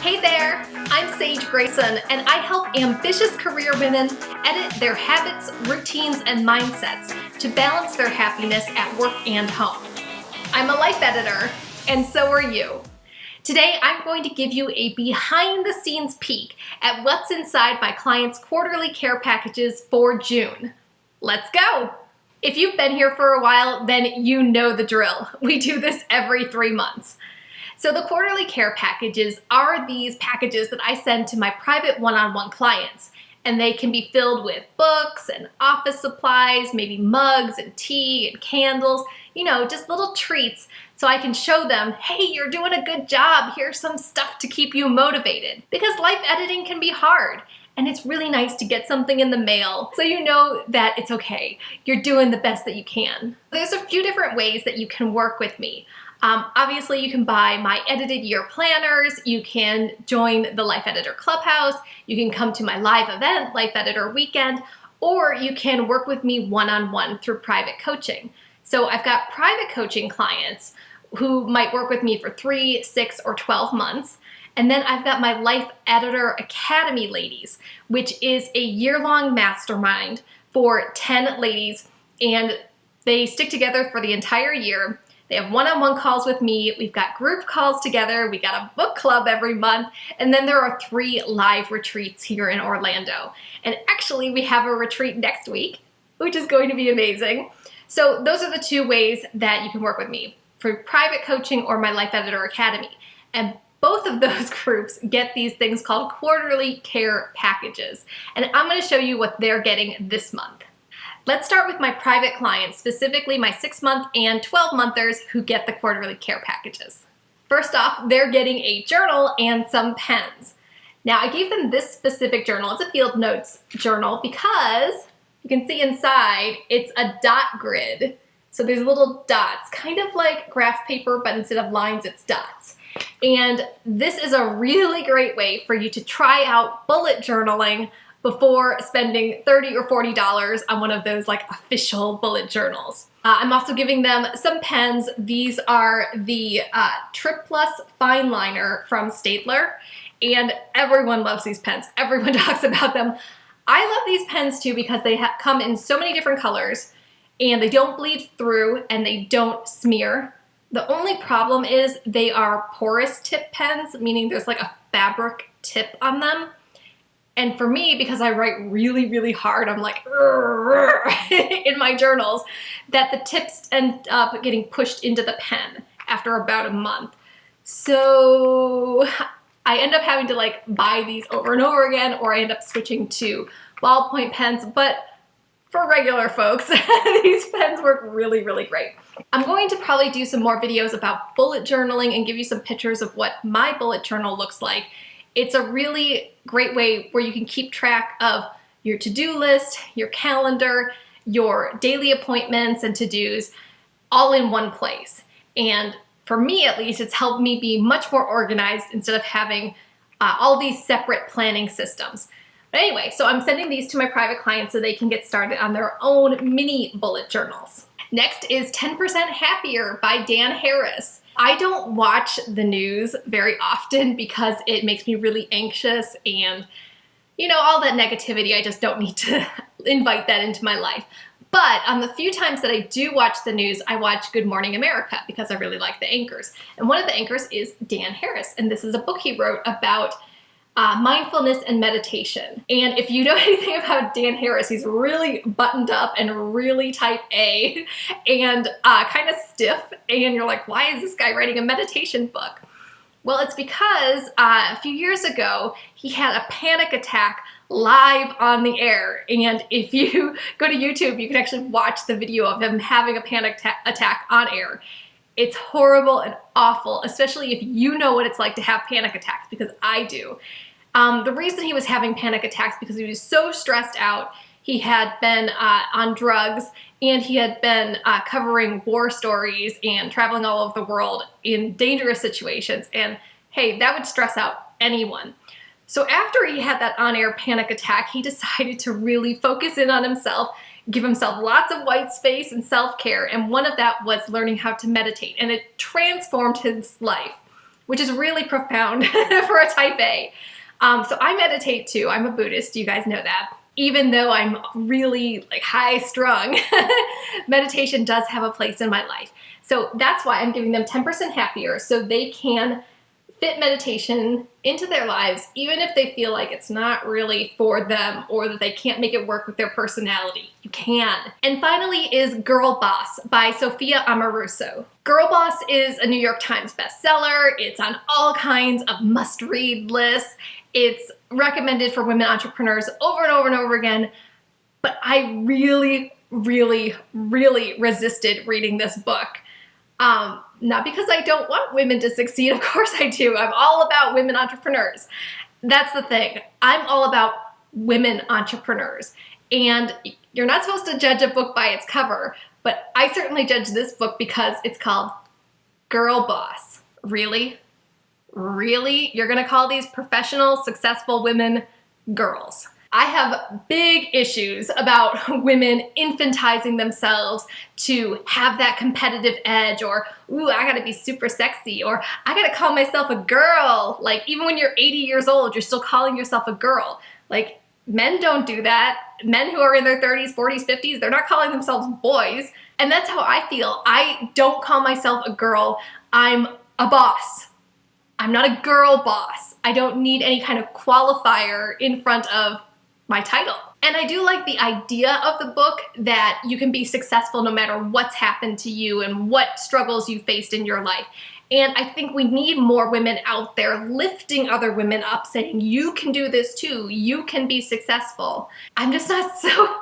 Hey there, I'm Sage Grayson, and I help ambitious career women edit their habits, routines, and mindsets to balance their happiness at work and home. I'm a life editor, and so are you. Today, I'm going to give you a behind-the-scenes peek at what's inside my clients' quarterly care packages for June. Let's go! If you've been here for a while, then you know the drill. We do this every 3 months. So the quarterly care packages are these packages that I send to my private one-on-one clients, and they can be filled with books and office supplies, maybe mugs and tea and candles, just little treats so I can show them, hey, you're doing a good job, here's some stuff to keep you motivated. Because life editing can be hard, and it's really nice to get something in the mail so you know that it's okay, you're doing the best that you can. There's a few different ways that you can work with me. Obviously, you can buy my edited year planners, you can join the Life Editor Clubhouse, you can come to my live event, Life Editor Weekend, or you can work with me one-on-one through private coaching. So I've got private coaching clients who might work with me for 3, 6, or 12 months. And then I've got my Life Editor Academy ladies, which is a year-long mastermind for 10 ladies, and they stick together for the entire year. They have one-on-one calls with me, we've got group calls together, we got a book club every month, and then there are 3 live retreats here in Orlando. And actually, we have a retreat next week, which is going to be amazing. So those are the 2 ways that you can work with me, for private coaching or my Life Editor Academy. And both of those groups get these things called quarterly care packages. And I'm going to show you what they're getting this month. Let's start with my private clients, specifically my 6-month and 12-monthers who get the quarterly care packages. First off, they're getting a journal and some pens. Now, I gave them this specific journal. It's a field notes journal because you can see inside it's a dot grid. So there's little dots, kind of like graph paper, but instead of lines, it's dots. And this is a really great way for you to try out bullet journaling before spending $30 or $40 on one of those official bullet journals. I'm also giving them some pens. These are the Trip Plus Fine Liner from Staedtler, and everyone loves these pens. Everyone talks about them. I love these pens too because they come in so many different colors, and they don't bleed through, and they don't smear. The only problem is they are porous tip pens, meaning there's a fabric tip on them. And for me, because I write really, really hard, I'm in my journals, that the tips end up getting pushed into the pen after about a month. So I end up having to buy these over and over again, or I end up switching to ballpoint pens. But for regular folks, these pens work really, really great. I'm going to probably do some more videos about bullet journaling and give you some pictures of what my bullet journal looks like. It's a really great way where you can keep track of your to-do list, your calendar, your daily appointments and to-dos all in one place. And for me, at least, it's helped me be much more organized instead of having all these separate planning systems. But anyway, so I'm sending these to my private clients so they can get started on their own mini bullet journals. Next is 10% Happier by Dan Harris. I don't watch the news very often because it makes me really anxious and, all that negativity, I just don't need to invite that into my life. But on the few times that I do watch the news, I watch Good Morning America because I really like the anchors. And one of the anchors is Dan Harris, and this is a book he wrote about mindfulness and meditation. And if you know anything about Dan Harris, he's really buttoned up and really type A and kind of stiff. And you're like, why is this guy writing a meditation book? Well, it's because a few years ago, he had a panic attack live on the air. And if you go to YouTube, you can actually watch the video of him having a panic attack on air. It's horrible and awful, especially if you know what it's like to have panic attacks, because I do. The reason he was having panic attacks because he was so stressed out. He had been on drugs, and he had been covering war stories and traveling all over the world in dangerous situations. And hey, that would stress out anyone. So after he had that on-air panic attack, he decided to really focus in on himself, give himself lots of white space and self-care, and one of that was learning how to meditate, and it transformed his life, which is really profound for a type A. So I meditate too. I'm a Buddhist, you guys know that. Even though I'm really like high strung, meditation does have a place in my life. So that's why I'm giving them 10% happier, so they can fit meditation into their lives, even if they feel like it's not really for them or that they can't make it work with their personality. You can. And finally is Girl Boss by Sophia Amoruso. Girl Boss is a New York Times bestseller. It's on all kinds of must-read lists. It's recommended for women entrepreneurs over and over and over again. But I really, really, really resisted reading this book. Not because I don't want women to succeed, of course I do. I'm all about women entrepreneurs. That's the thing. I'm all about women entrepreneurs. And you're not supposed to judge a book by its cover, but I certainly judge this book because it's called Girl Boss. Really? Really? You're gonna call these professional, successful women girls? I have big issues about women infantizing themselves to have that competitive edge, or, ooh, I gotta be super sexy, or I gotta call myself a girl. Like, even when you're 80 years old, you're still calling yourself a girl. Like, men don't do that. Men who are in their 30s, 40s, 50s, they're not calling themselves boys. And that's how I feel. I don't call myself a girl. I'm a boss. I'm not a girl boss. I don't need any kind of qualifier in front of my title. And I do like the idea of the book that you can be successful no matter what's happened to you and what struggles you faced in your life. And I think we need more women out there lifting other women up, saying, you can do this too, you can be successful. I'm just not so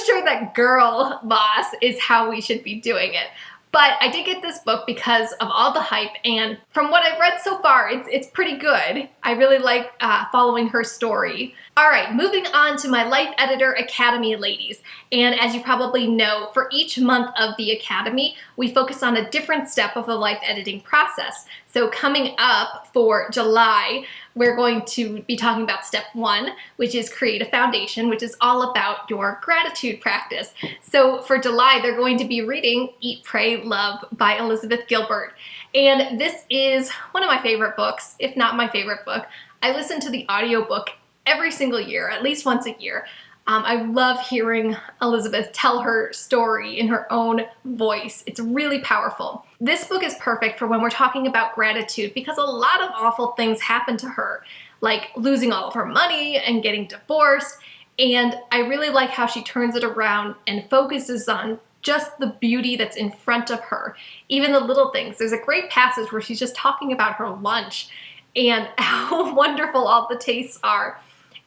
sure that Girl Boss is how we should be doing it. But I did get this book because of all the hype, and from what I've read so far, it's pretty good. I really like following her story. All right, moving on to my Life Editor Academy ladies. And as you probably know, for each month of the Academy, we focus on a different step of the life editing process. So coming up for July, we're going to be talking about step 1, which is create a foundation, which is all about your gratitude practice. So for July, they're going to be reading Eat, Pray, Love by Elizabeth Gilbert. And this is one of my favorite books, if not my favorite book. I listen to the audiobook every single year, at least once a year. I love hearing Elizabeth tell her story in her own voice. It's really powerful. This book is perfect for when we're talking about gratitude because a lot of awful things happened to her, like losing all of her money and getting divorced. And I really like how she turns it around and focuses on just the beauty that's in front of her, even the little things. There's a great passage where she's just talking about her lunch and how wonderful all the tastes are.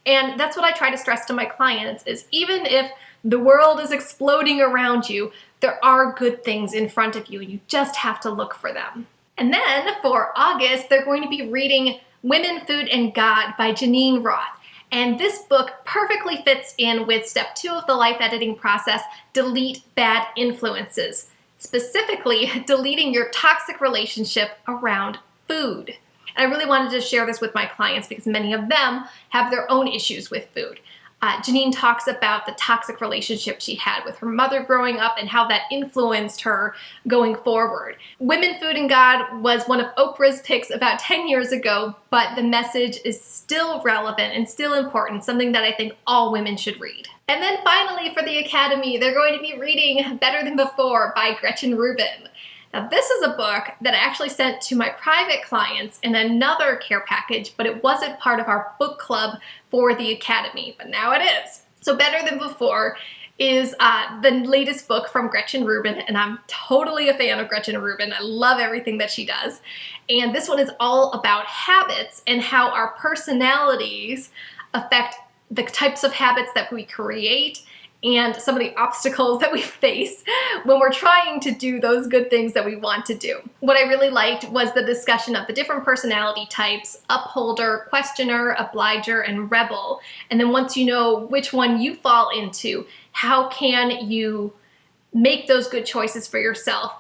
And that's what I try to stress to my clients is even if the world is exploding around you, there are good things in front of you and you just have to look for them. And then for August, they're going to be reading Women, Food, and God by Geneen Roth. And this book perfectly fits in with step 2 of the life editing process, delete bad influences. Specifically, deleting your toxic relationship around food. And I really wanted to share this with my clients because many of them have their own issues with food. Geneen talks about the toxic relationship she had with her mother growing up and how that influenced her going forward. Women, Food, and God was one of Oprah's picks about 10 years ago, but the message is still relevant and still important, something that I think all women should read. And then finally for the Academy, they're going to be reading Better Than Before by Gretchen Rubin. Now this is a book that I actually sent to my private clients in another care package, but it wasn't part of our book club for the Academy, but now it is. So Better Than Before is the latest book from Gretchen Rubin, and I'm totally a fan of Gretchen Rubin. I love everything that she does. And this one is all about habits and how our personalities affect the types of habits that we create and some of the obstacles that we face when we're trying to do those good things that we want to do. What I really liked was the discussion of the different personality types: upholder, questioner, obliger, and rebel. And then once you know which one you fall into, how can you make those good choices for yourself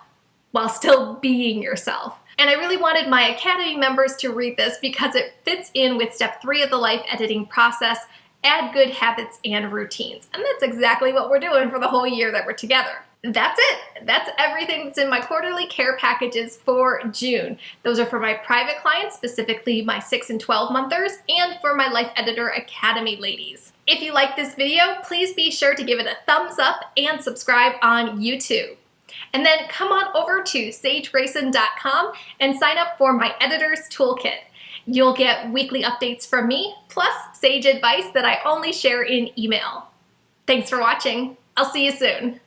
while still being yourself? And I really wanted my Academy members to read this because it fits in with step 3 of the life editing process, add good habits and routines. And that's exactly what we're doing for the whole year that we're together. That's it. That's everything that's in my quarterly care packages for June. Those are for my private clients, specifically my 6 and 12 monthers, and for my Life Editor Academy ladies. If you like this video, please be sure to give it a thumbs up and subscribe on YouTube. And then come on over to sagegrayson.com and sign up for my Editor's Toolkit. You'll get weekly updates from me, plus Sage advice that I only share in email. Thanks for watching. I'll see you soon.